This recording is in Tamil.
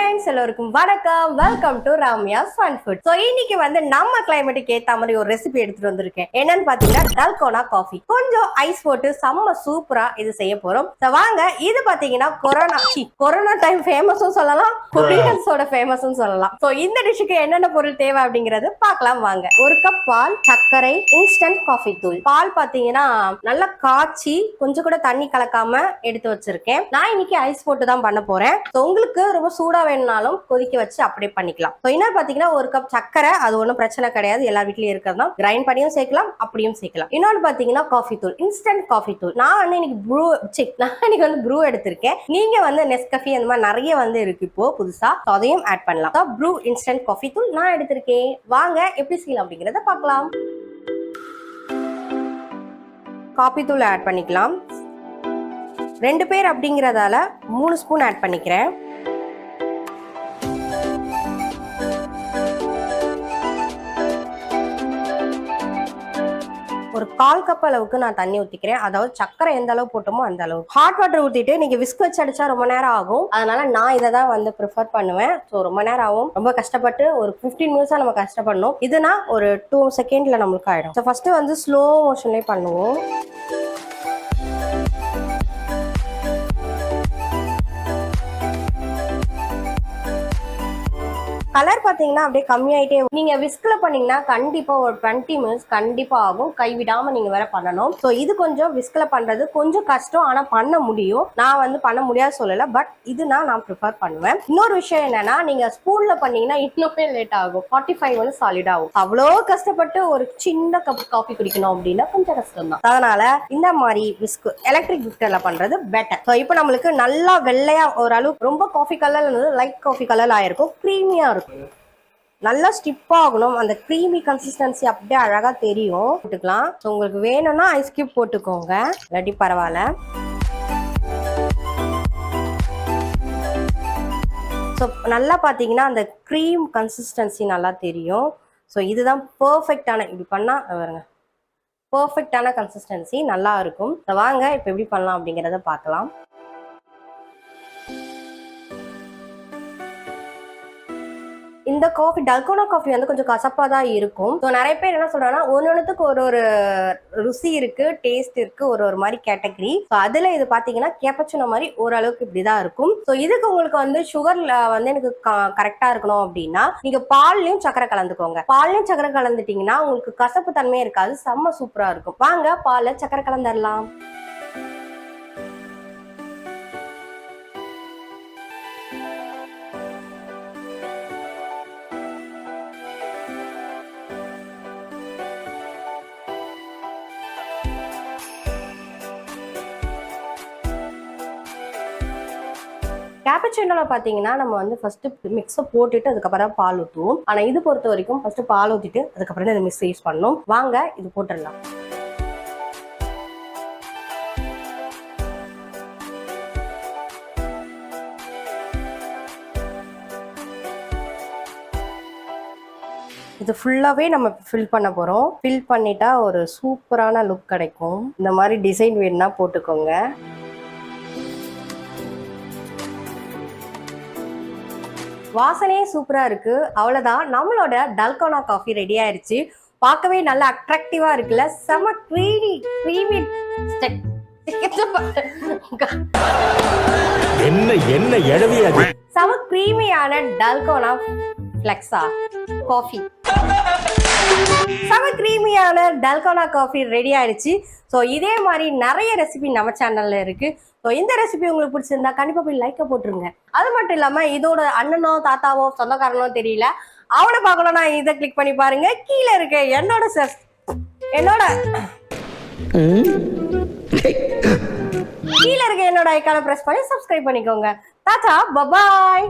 ஃப்ரெண்ட்ஸ் எல்லோருக்கும் வணக்கம். Welcome to Ramyafunfood. சோ இன்னைக்கு வந்து நம்ம கிளைமேட்டுக்கு ஏத்த மாதிரி ஒரு ரெசிபி எடுத்துட்டு வந்திருக்கேன். என்னன்னு பாத்தீங்கன்னா Dalgona காஃபி. கொஞ்சம் ஐஸ் போட்டு செம்ம சூப்பரா இது செய்ய போறோம். சோ வாங்க, இது பாத்தீங்கன்னா கொரோனா டைம் ஃபேமஸும் சொல்லலாம், கொரியன்ஸோட ஃபேமஸும் சொல்லலாம். சோ இந்த டிஷ்க்கு என்னென்ன பொருள் தேவை அப்படிங்கறது பார்க்கலாம் வாங்க. ஒரு கப் பால், சர்க்கரை, இன்ஸ்டன்ட் காஃபி தூள். பால் பாத்தீங்கன்னா நல்லா காய்ச்சி கொஞ்சம் கூட தண்ணி கலக்காம எடுத்து வச்சிருக்கேன். நான் இன்னைக்கு ஐஸ் போட்டு தான் பண்ண போறேன். உங்களுக்கு ரொம்ப சூடா வேணும்னாலும் கொதிக்க வச்சு அப்படியே பண்ணிக்கலாம். என்ன பாத்தீங்கன்னா ஒரு கப் சர்க்கரை, அது ஒன்றும் பிரச்சனை கிடையாது, எல்லா வீட்லயும் இருக்கிறதா. கிரைண்ட் பண்ணியும் சேர்க்கலாம், அப்படியும் சேர்க்கலாம். இன்னொன்று பாத்தீங்கன்னா காஃபி தூள், இன்ஸ்டன்ட் காஃபி தூள். நான் வந்து இன்னைக்கு வந்து ப்ரூ எடுத்திருக்கேன். நீங்க வந்து நெஸ்கஃபி அந்த மாதிரி நிறைய வந்து இருக்கு இப்போ புதுசா, அதையும் ஆட் பண்ணலாம். ப்ரூ இன்ஸ்டன்ட் காஃபி தூள் நான் எடுத்திருக்கேன். வாங்க எப்படி செய்யலாம் அப்படிங்கறத பார்க்கலாம். காஃபி தூள் ஆட் பண்ணிக்கலாம். 2 பேர் அப்படிங்கறதால 3 ஸ்பூன் ஆட் பண்ணிக்கிறேன். ஒரு 1/4 கப் அளவுக்கு நான் தண்ணி ஊத்திக்கிறேன். அதாவது சக்கரை எந்த அளவு போட்டோமோ அந்த அளவு. ஹாட் வாட்டர் ஊத்திட்டு நீங்க விஸ்க் வச்சு அடிச்சா ரொம்ப நேரம் ஆகும், அதனால நான் இதை தான் வந்து ப்ரிஃபர் பண்ணுவேன். ஸோ ரொம்ப நேரம் ஆகும், ரொம்ப கஷ்டப்பட்டு ஒரு 15 மினிட்ஸா நம்ம கஷ்டப்படணும். இதுனா ஒரு 2 செகண்ட்ல நம்மளுக்கு ஆயிடும். ஸோ ஃபர்ஸ்ட் வந்து ஸ்லோ மோஷன்லேயே பண்ணுவோம். கலர் பாத்தீங்கன்னா அப்படியே கம்மியாயிட்டே, நீங்க விஸ்க்ல பண்ணீங்கன்னா கண்டிப்பா ஒரு 20 மினிட்ஸ் கண்டிப்பா ஆகும். கைவிடாம நீங்க வேற பண்ணணும். ஸோ இது கொஞ்சம் விஸ்க்ல பண்றது கொஞ்சம் கஷ்டம், ஆனா பண்ண முடியும். நான் வந்து பண்ண முடியாது சொல்லல, பட் இதுனா நான் ப்ரிஃபர் பண்ணுவேன். இன்னொரு விஷயம் என்னன்னா, நீங்க ஸ்பூன்ல பண்ணீங்கன்னா இன்னுமே லேட் ஆகும், 45 மினிட்ஸ் சாலிட் ஆகும். அவ்வளோ கஷ்டப்பட்டு ஒரு சின்ன கப் காஃபி குடிக்கணும் அப்படின்னா கொஞ்சம் கஷ்டம் தான். அதனால இந்த மாதிரி விஸ்க், எலக்ட்ரிக் விஸ்கர்ல பண்றது பெட்டர். ஸோ இப்போ நம்மளுக்கு நல்லா வெள்ளையா ஓரளவு, ரொம்ப காஃபி கலர்ல இருந்தது லைட் காஃபி கலர் ஆயிருக்கும், க்ரீமியா இருக்கும். நல்லா ஸ்டிப் ஆகணும், அந்த க்ரீமி கன்சிஸ்டன்சி அப்படியே அழகா தெரியும். போட்டுக்கலாம். ஸோ உங்களுக்கு வேணும்னா ஐஸ் கியூப் போட்டுக்கோங்க, இல்லாட்டி பரவாயில்ல. ஸோ நல்லா பார்த்தீங்கன்னா அந்த க்ரீம் கன்சிஸ்டன்சி நல்லா தெரியும். ஸோ இதுதான் பர்ஃபெக்டான, இப்படி பண்ணா பாருங்க, பர்ஃபெக்டான கன்சிஸ்டன்சி நல்லா இருக்கும். வாங்க இப்போ எப்படி பண்ணலாம் அப்படிங்கிறத பார்க்கலாம். இந்த காஃபி, டல்கோனா காஃபி வந்து கொஞ்சம் கசப்பா தான் இருக்கும். ஸோ நிறைய பேர் என்ன சொல்றாங்கன்னா, ஒன்னொன்னுக்கு ஒரு ருசி இருக்கு, டேஸ்ட் இருக்கு, ஒரு மாதிரி கேட்டகரி. ஸோ அதுல இது பாத்தீங்கன்னா கேப்பச்சினோ மாதிரி ஓரளவுக்கு இப்படிதான் இருக்கும். ஸோ இதுக்கு உங்களுக்கு வந்து சுகர்ல வந்து எனக்கு கரெக்டா இருக்கணும் அப்படின்னா நீங்க பால்லையும் சக்கரை கலந்துக்கோங்க. பால்லையும் சக்கரை கலந்துட்டீங்கன்னா உங்களுக்கு கசப்பு தன்மையே இருக்காது, செம்ம சூப்பரா இருக்கும். வாங்க பால்ல சக்கரை கலந்துடலாம். கேப்பச்சினோல பாத்தீங்கன்னா நம்ம வந்து ஃபர்ஸ்ட் மிக்ஸை போட்டுட்டு அதுக்கப்புறம் பால் ஊற்றுவோம். ஆனா இது பொறுத்த வரைக்கும் ஃபர்ஸ்ட் பால் ஊற்றிட்டு அதுக்கப்புறம் தான் இந்த மிக்ஸ் யூஸ் பண்ணணும். வாங்க இது போட்டுடலாம். இது ஃபுல்லாவே நம்ம ஃபில் பண்ண போறோம். ஃபில் பண்ணிட்டா ஒரு சூப்பரான லுக் கிடைக்கும். இந்த மாதிரி டிசைன் வேணும்னா போட்டுக்கோங்க. வாசனையே சூப்பரா இருக்கு. அவ்வளவுதான், நம்மளோட டல்கோனா காஃபி ரெடி ஆயிருச்சு. பார்க்கவே நல்லா அட்ராக்டிவா இருக்குல்ல, செம க்ரீமி செம க்ரீமியான டல்கோனா ஃப்ளெக்ஸா காஃபி, செம க்ரீமியான டல்கோனா காஃபி ரெடி ஆயிடுச்சு. ஸோ இதே மாதிரி நிறைய ரெசிபி நம்ம சேனல்ல இருக்கு. ஸோ இந்த ரெசிபி உங்களுக்கு பிடிச்சிருந்தா கண்டிப்பா போய் லைக்கை போட்டுருங்க. அது மட்டும் இல்லாம இதோட அண்ணனோ தாத்தாவோ சொந்தக்காரனோ தெரியல, அவனை பார்க்கணும்னா இதை கிளிக் பண்ணி பாருங்க. கீழே இருக்க என்னோட ஐக்கானை பிரஸ் பண்ணி சப்ஸ்கிரைப் பண்ணிக்கோங்க. தாத்தா, பபாய்.